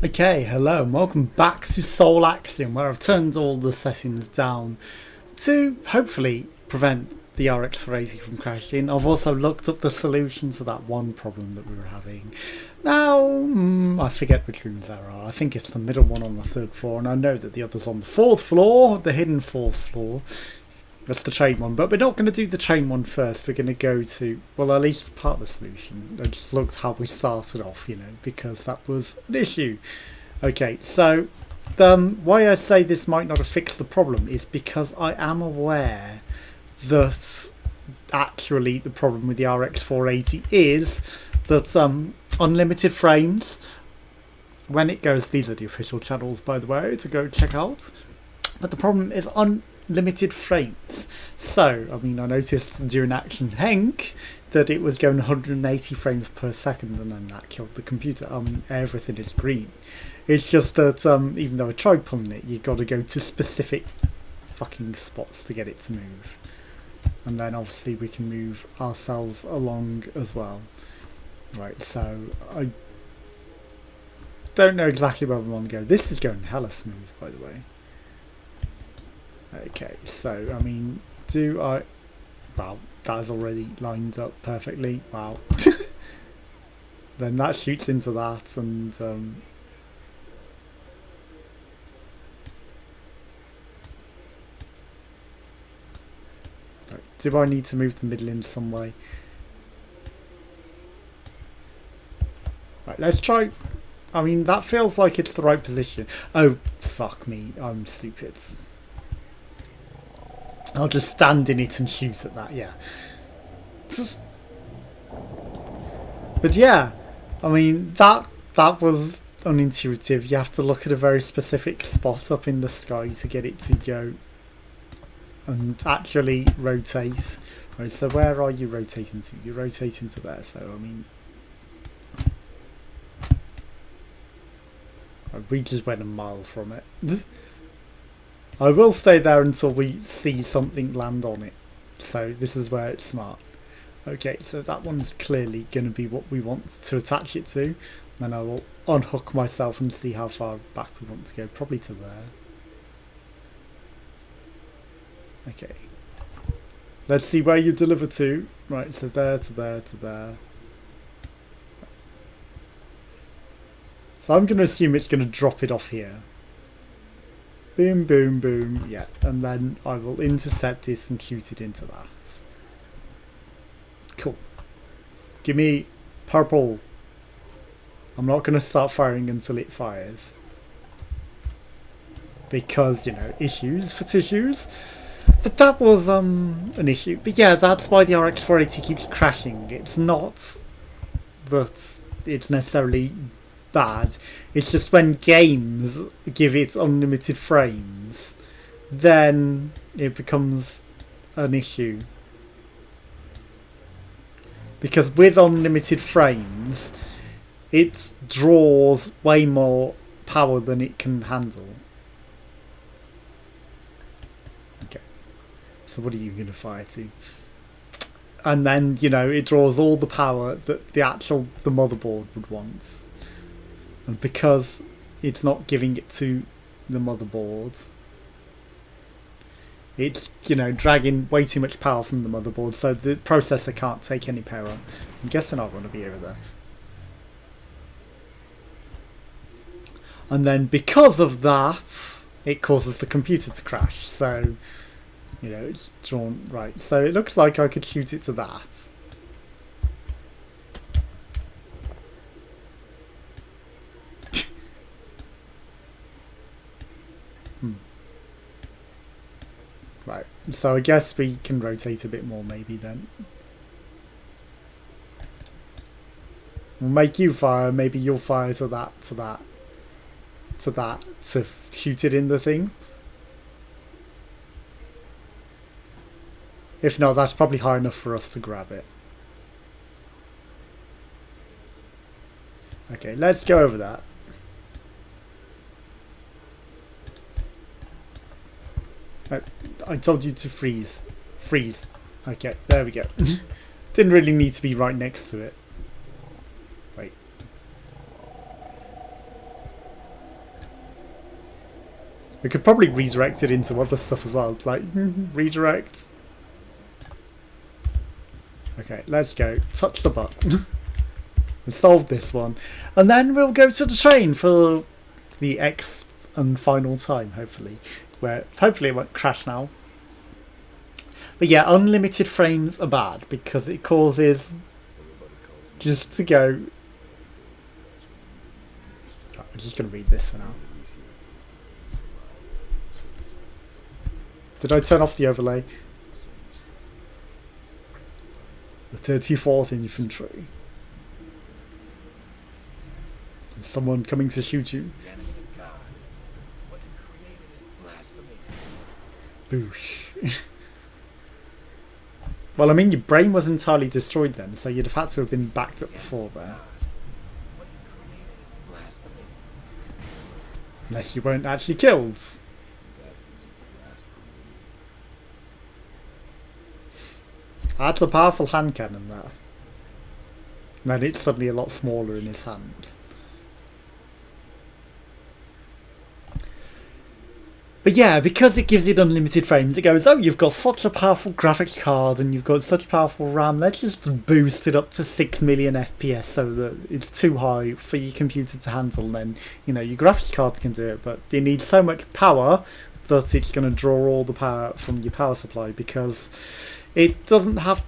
Okay, hello and welcome back to Soul Axiom, where I've turned all the settings down to hopefully prevent the RX 480 from crashing. I've also looked up the solution to that one problem that we were having. Now, I forget which rooms there are. I think it's the middle one on the third floor, and I know that the other's on the fourth floor, the hidden fourth floor. That's the train one, but we're not going to do the train one first. We're going to go to, well, at least part of the solution. It just looks how we started off, you know, because that was an issue. Okay, so why I say this might not have fixed the problem is because I am aware that actually the problem with the RX 480 is that unlimited frames, when it goes, these are the official channels, by the way, to go check out. But the problem is unlimited frames. So, I mean, I noticed during Action Henk that it was going 180 frames per second, and then that killed the computer. I mean, everything is green. It's just that even though I tried pulling it, you've got to go to specific fucking spots to get it to move. And then obviously we can move ourselves along as well. Right, so I don't know exactly where we want to go. This is going hella smooth, by the way. Okay, so, I mean, well, that is already lined up perfectly. Wow. Then that shoots into that, and do I need to move the middle in some way? Right, let's try. I mean, that feels like it's the right position. Oh, fuck me, I'm stupid. I'll just stand in it and shoot at that, yeah. But yeah, I mean, that was unintuitive. You have to look at a very specific spot up in the sky to get it to go and actually rotate. Right, so where are you rotating to? You're rotating to there, so I mean, we just went a mile from it. I will stay there until we see something land on it. So this is where it's smart. Okay, so that one's clearly going to be what we want to attach it to. Then I will unhook myself and see how far back we want to go. Probably to there. Okay. Let's see where you deliver to. Right, so there to there to there. So I'm going to assume it's going to drop it off here. Boom, boom, boom, yeah, and then I will intercept this and shoot it into that. Cool. Give me purple. I'm not going to start firing until it fires. Because, you know, issues for tissues. But that was an issue. But yeah, that's why the RX 480 keeps crashing. It's not that it's necessarily bad. It's just when games give it unlimited frames, then it becomes an issue. Because with unlimited frames, it draws way more power than it can handle. Okay. So what are you going to fire to? And then, you know, it draws all the power that the motherboard would want. And because it's not giving it to the motherboard, it's, you know, dragging way too much power from the motherboard, so the processor can't take any power. I'm guessing I want to be over there. And then because of that, it causes the computer to crash. So, you know, it's drawn right. So it looks like I could shoot it to that. Right, so I guess we can rotate a bit more maybe then. We'll make you fire, maybe you'll fire to that, to shoot it in the thing. If not, that's probably high enough for us to grab it. Okay, let's go over that. I told you to freeze. Freeze. Okay, there we go. Didn't really need to be right next to it. Wait. We could probably redirect it into other stuff as well. It's like, redirect. Okay, let's go. Touch the button. We solved this one. And then we'll go to the train for the X and final time, hopefully. Where hopefully it won't crash now. But yeah, unlimited frames are bad because it causes just to go. I'm just going to read this for now. Did I turn off the overlay? The 34th Infantry. There's someone coming to shoot you. Boosh. Well, I mean, your brain was entirely destroyed then, so you'd have had to have been backed up before then. Unless you weren't actually killed. That's a powerful hand cannon there. And then it's suddenly a lot smaller in his hand. But yeah, because it gives it unlimited frames, it goes, oh, you've got such a powerful graphics card and you've got such powerful RAM, let's just boost it up to 6 million FPS so that it's too high for your computer to handle. And then, you know, your graphics card can do it, but it needs so much power that it's going to draw all the power from your power supply because it doesn't have...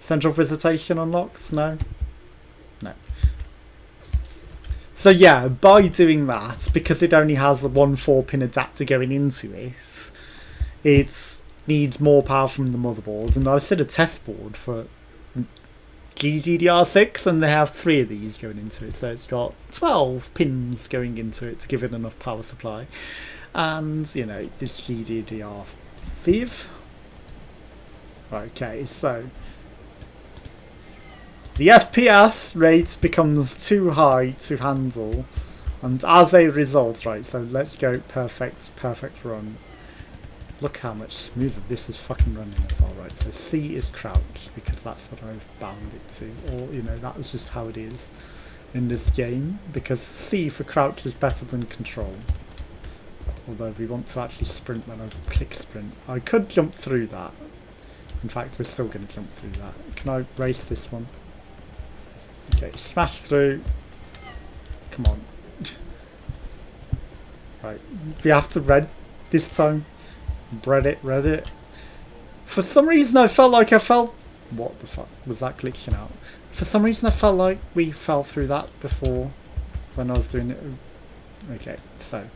Central visitation unlocked? No? No. So yeah, by doing that, because it only has the 1 4-pin adapter going into it, it needs more power from the motherboard. And I've seen a test board for GDDR6 and they have 3 of these going into it. So it's got 12 pins going into it to give it enough power supply. And, you know, this GDDR5. Okay, so the FPS rate becomes too high to handle, and as a result, right, so let's go perfect run. Look how much smoother this is fucking running as well, right? So C is crouch, because that's what I've bound it to, or, you know, that is just how it is in this game, because C for crouch is better than control. Although we want to actually sprint when I click sprint. I could jump through that. In fact, we're still going to jump through that. Can I race this one? Okay, smash through. Come on. Right, we have to red this time. Red it. For some reason I felt... What the fuck? Was that glitching out? For some reason I felt like we fell through that before when I was doing it. Okay, so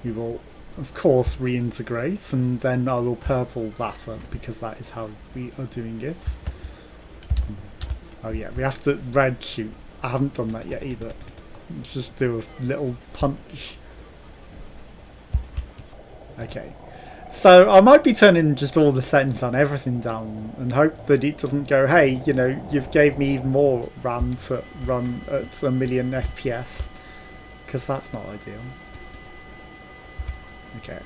we will of course reintegrate and then I will purple that up because that is how we are doing it. Oh yeah, we have to red shoot. I haven't done that yet either. Let's just do a little punch. Okay. So I might be turning just all the settings on, everything down, and hope that it doesn't go, hey, you know, you've gave me even more RAM to run at 1 million FPS. Because that's not ideal. Okay.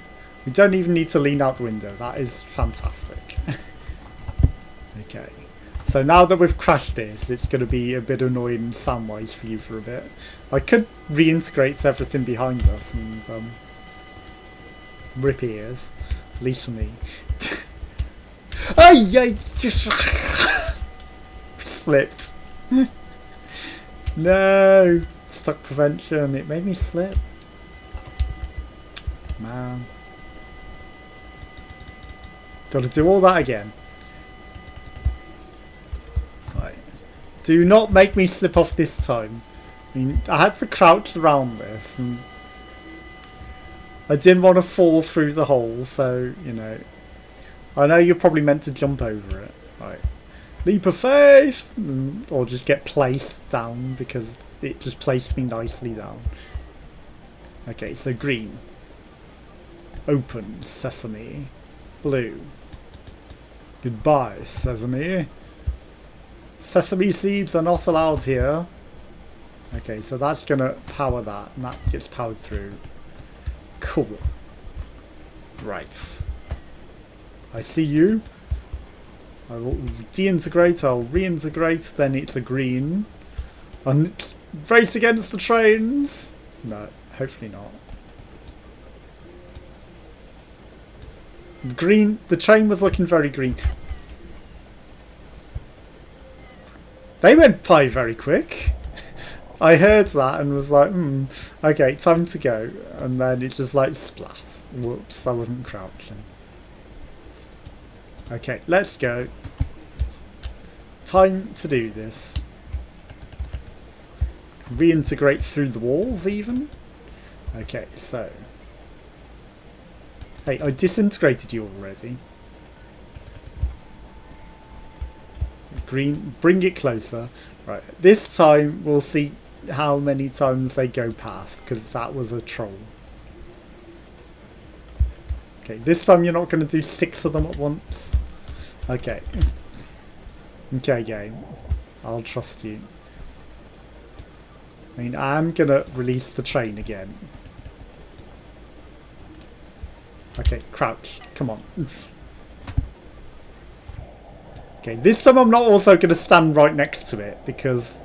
We don't even need to lean out the window. That is fantastic. Okay. So now that we've crashed this, it's going to be a bit annoying sound-wise for you for a bit. I could reintegrate everything behind us and rip ears, at least for me. I just slipped. No, stuck prevention. It made me slip. Man, got to do all that again. Do not make me slip off this time. I mean, I had to crouch around this and I didn't want to fall through the hole, so, you know. I know you're probably meant to jump over it. Right. Leap of faith! Or just get placed down because it just placed me nicely down. Okay, so green. Open, sesame. Blue. Goodbye, sesame. Sesame seeds are not allowed here. Okay, so that's going to power that, and that gets powered through. Cool. Right. I see you. I will deintegrate, I'll reintegrate, then it's a green. And it's race against the trains! No, hopefully not. Green, the train was looking very green. They went by very quick. I heard that and was like, okay, time to go. And then it's just like, splat. Whoops, I wasn't crouching. Okay, let's go. Time to do this. Reintegrate through the walls even. Okay, so. Hey, I disintegrated you already. Green, bring it closer. Right, this time we'll see how many times they go past, because that was a troll. Okay, this time you're not going to do 6 of them at once. Okay. Okay, game. I'll trust you. I mean, I'm going to release the train again. Okay, crouch. Come on. Okay, this time I'm not also going to stand right next to it, because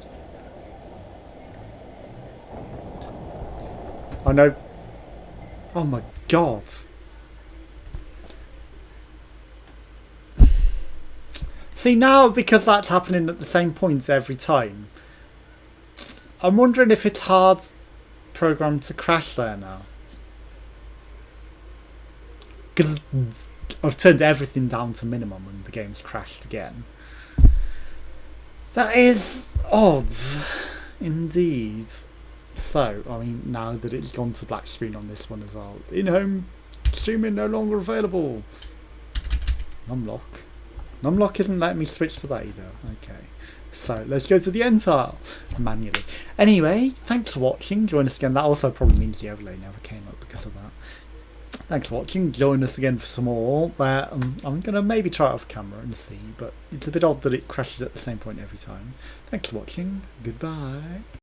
I know. Oh my god. See, now because that's happening at the same points every time, I'm wondering if it's hard programmed to crash there now. Because I've turned everything down to minimum and the game's crashed again. That is odd, indeed. So, I mean, now that it's gone to black screen on this one as well. In-home streaming no longer available. Numlock. Numlock isn't letting me switch to that either. Okay. So, let's go to the end tile manually. Anyway, thanks for watching. Join us again. That also probably means the overlay never came up because of that. Thanks for watching. Join us again for some more. Where I'm going to maybe try it off camera and see, but it's a bit odd that it crashes at the same point every time. Thanks for watching. Goodbye.